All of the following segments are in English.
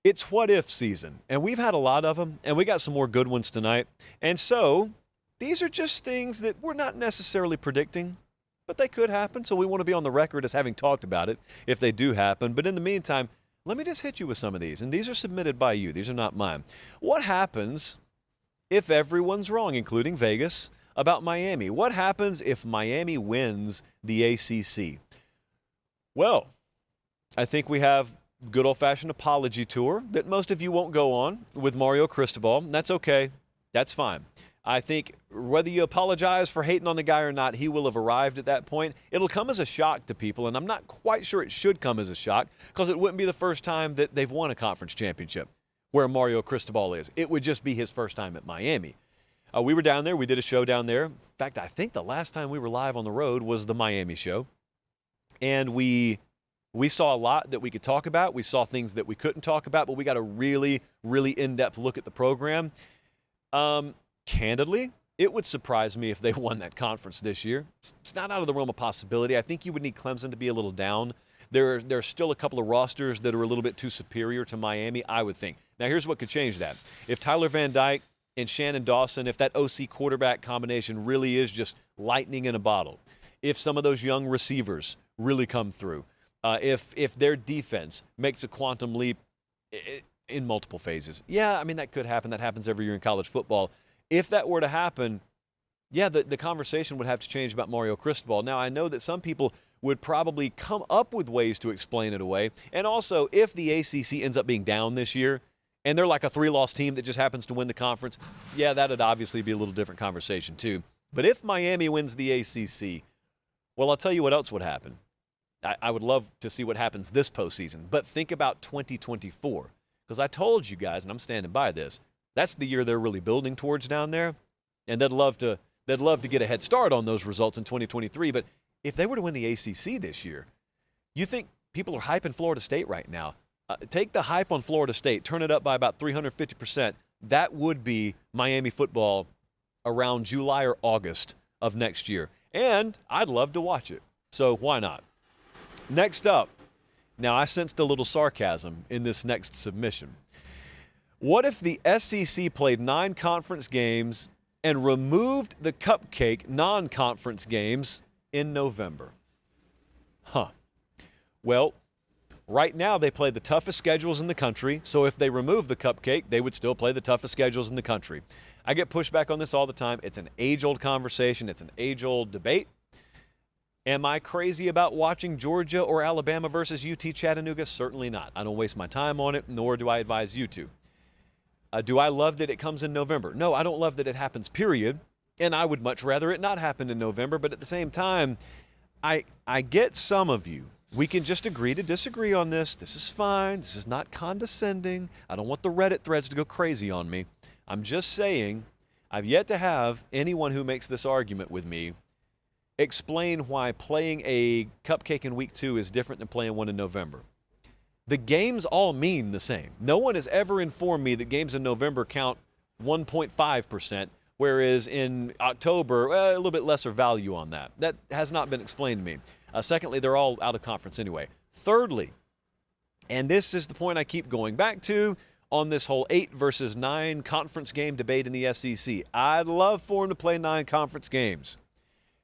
It's what if season, and we've had a lot of them, and we got some more good ones tonight. And so these are just things that we're not necessarily predicting, but they could happen. So we want to be on the record as having talked about it if they do happen. But in the meantime, let me just hit you with some of these. And these are submitted by you. These are not mine. What happens if everyone's wrong, including Vegas, about Miami? What happens if Miami wins the ACC? Well, I think we have good old-fashioned apology tour that most of you won't go on with Mario Cristobal. That's okay. That's fine. I think whether you apologize for hating on the guy or not, he will have arrived at that point. It'll come as a shock to people, and I'm not quite sure it should come as a shock because it wouldn't be the first time that they've won a conference championship where Mario Cristobal is. It would just be his first time at Miami. We were down there. We did a show down there. In fact, I think the last time we were live on the road was the Miami show. And we saw a lot that we could talk about. We saw things that we couldn't talk about, but we got a really, really in-depth look at the program. Candidly, it would surprise me if they won that conference this year. It's not out of the realm of possibility. I think you would need Clemson to be a little down. There's still a couple of rosters that are a little bit too superior to Miami, I would think. Now, here's what could change that. If Tyler Van Dyke and Shannon Dawson, if that OC quarterback combination really is just lightning in a bottle, if some of those young receivers really come through, if their defense makes a quantum leap in multiple phases. Yeah, I mean, that could happen. That happens every year in college football. If that were to happen, yeah, the conversation would have to change about Mario Cristobal. Now, I know that some people would probably come up with ways to explain it away. And also, if the ACC ends up being down this year, and they're like a 3-loss team that just happens to win the conference, yeah, that'd obviously be a little different conversation too. But if Miami wins the ACC, well, I'll tell you what else would happen. I would love to see what happens this postseason. But think about 2024. Because I told you guys, and I'm standing by this, that's the year they're really building towards down there. And they'd love to get a head start on those results in 2023. But if they were to win the ACC this year, you think people are hyping Florida State right now. Take the hype on Florida State, turn it up by about 350%. That would be Miami football around July or August of next year. And I'd love to watch it. So why not? Next up, now I sensed a little sarcasm in this next submission. What if the SEC played 9 conference games and removed the cupcake non-conference games in November? Well, right now they play the toughest schedules in the country, so if they remove the cupcake, they would still play the toughest schedules in the country. I get pushback on this all the time. It's an age-old conversation. It's an age-old debate. Am I crazy about watching Georgia or Alabama versus UT Chattanooga? Certainly not. I don't waste my time on it, nor do I advise you to. Do I love that it comes in November? No, I don't love that it happens, period. And I would much rather it not happen in November. But at the same time, I get some of you. We can just agree to disagree on this. This is fine. This is not condescending. I don't want the Reddit threads to go crazy on me. I'm just saying I've yet to have anyone who makes this argument with me explain why playing a cupcake in week 2 is different than playing one in November. The games all mean the same. No one has ever informed me that games in November count 1.5%, whereas in October, a little bit lesser value on that. That has not been explained to me. Secondly, they're all out of conference anyway. Thirdly, and this is the point I keep going back to on this whole 8 versus 9 conference game debate in the SEC. I'd love for them to play 9 conference games.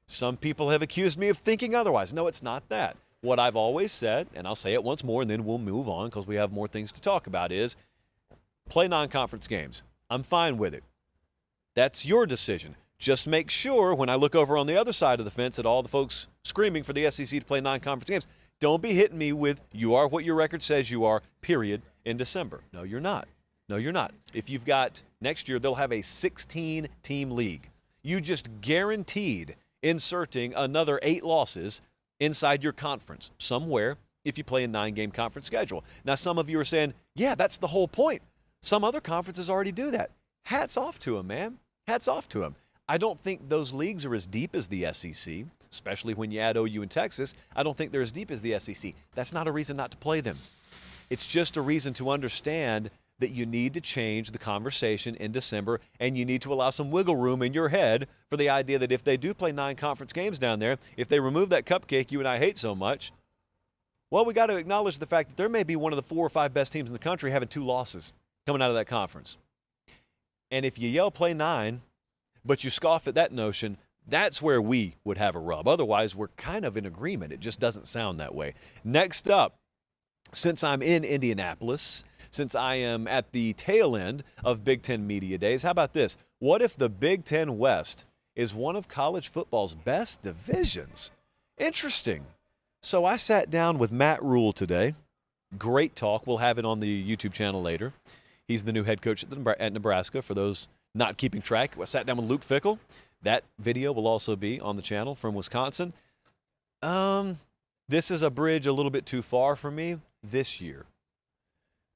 Some people have accused me of thinking otherwise. No, it's not that. What I've always said, and I'll say it once more and then we'll move on because we have more things to talk about, is play non-conference games. I'm fine with it. That's your decision. Just make sure when I look over on the other side of the fence at all the folks screaming for the SEC to play non-conference games, don't be hitting me with you are what your record says you are, period, in December. No, you're not. No, you're not. If you've got next year, they'll have a 16-team league. You just guaranteed inserting another 8 losses inside your conference somewhere if you play a 9-game conference schedule. Now, some of you are saying, yeah, that's the whole point. Some other conferences already do that. Hats off to them, man. Hats off to them. I don't think those leagues are as deep as the SEC, especially when you add OU and Texas. I don't think they're as deep as the SEC. That's not a reason not to play them. It's just a reason to understand that you need to change the conversation in December, and you need to allow some wiggle room in your head for the idea that if they do play 9 conference games down there, if they remove that cupcake you and I hate so much, Well, we got to acknowledge the fact that there may be one of the 4 or 5 best teams in the country having 2 losses coming out of that conference. And if you yell play 9, but you scoff at that notion, that's where we would have a rub. Otherwise, we're kind of in agreement. It just doesn't sound that way. Next up, since I'm in Indianapolis, since I am at the tail end of Big Ten Media Days, how about this? What if the Big Ten West is one of college football's best divisions? Interesting. So I sat down with Matt Rule today. Great talk. We'll have it on the YouTube channel later. He's the new head coach at Nebraska, for those not keeping track. I sat down with Luke Fickell. That video will also be on the channel from Wisconsin. This is a bridge a little bit too far for me this year.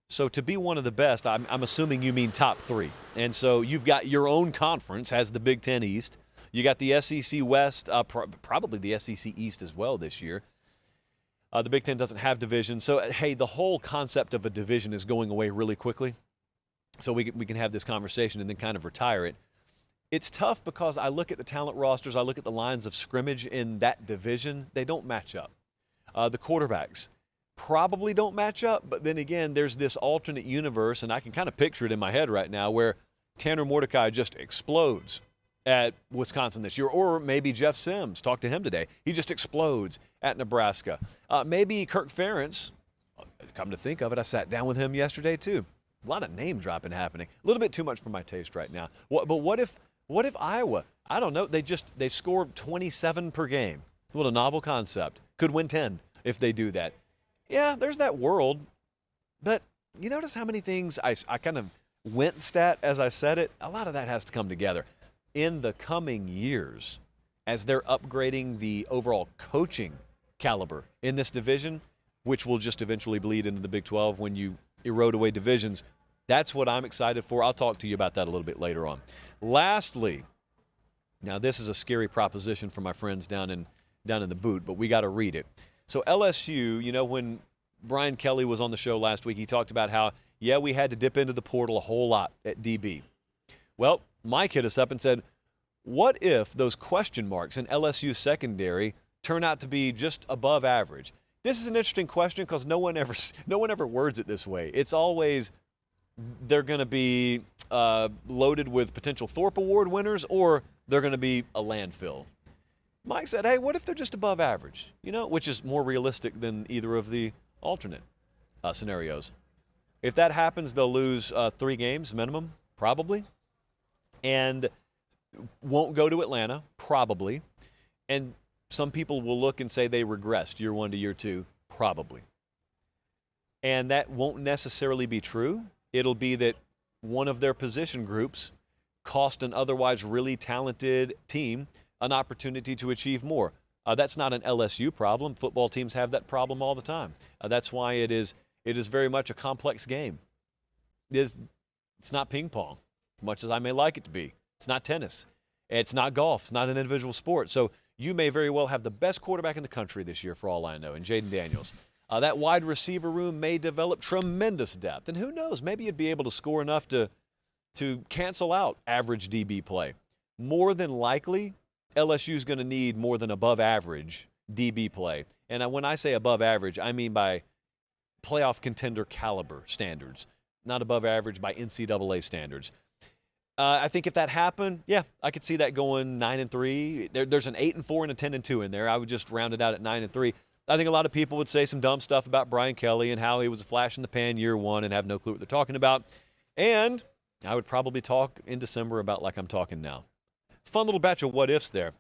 So to be one of the best, I'm assuming you mean top 3. And so you've got your own conference as the Big Ten East. You got the SEC West, probably the SEC East as well this year. The Big Ten doesn't have divisions. So, hey, the whole concept of a division is going away really quickly. So we can have this conversation and then kind of retire it. It's tough because I look at the talent rosters, I look at the lines of scrimmage in that division. They don't match up. The quarterbacks probably don't match up, but then again, there's this alternate universe, and I can kind of picture it in my head right now, where Tanner Mordecai just explodes at Wisconsin this year, or maybe Jeff Sims, talked to him today, he just explodes at Nebraska. Maybe Kirk Ferentz, come to think of it, I sat down with him yesterday too. A lot of name dropping happening. A little bit too much for my taste right now. But what if Iowa, I don't know, they score 27 per game? What a novel concept. Could win 10 if they do that. Yeah, there's that world. But you notice how many things I kind of winced at as I said it? A lot of that has to come together. In the coming years, as they're upgrading the overall coaching caliber in this division, which will just eventually bleed into the Big 12 when you erode away divisions, that's what I'm excited for. I'll talk to you about that a little bit later on. Lastly, now this is a scary proposition for my friends down in the boot, but we got to read it. So LSU, when Brian Kelly was on the show last week, he talked about how, yeah, we had to dip into the portal a whole lot at DB. Well, Mike hit us up and said, what if those question marks in LSU secondary turn out to be just above average? This is an interesting question because no one ever words it this way. It's always they're going to be loaded with potential Thorpe Award winners, or they're going to be a landfill. Mike said, hey, what if they're just above average? Which is more realistic than either of the alternate scenarios. If that happens, they'll lose 3 games minimum, probably, and won't go to Atlanta, probably. And some people will look and say they regressed year 1 to year 2, probably. And that won't necessarily be true. It'll be that one of their position groups cost an otherwise really talented team an opportunity to achieve more. That's not an LSU problem. Football teams have that problem all the time. That's why it is very much a complex game. It's not ping pong, much as I may like it to be. It's not tennis. It's not golf. It's not an individual sport. So you may very well have the best quarterback in the country this year, for all I know, in Jaden Daniels. That wide receiver room may develop tremendous depth. And who knows, maybe you'd be able to score enough to cancel out average DB play. More than likely, LSU is going to need more than above average DB play. And when I say above average, I mean by playoff contender caliber standards, not above average by NCAA standards. I think if that happened, yeah, I could see that going 9-3. There's an 8-4 and a 10-2 in there. I would just round it out at 9-3. I think a lot of people would say some dumb stuff about Brian Kelly and how he was a flash in the pan year 1 and have no clue what they're talking about. And I would probably talk in December about like I'm talking now. Fun little batch of what ifs there.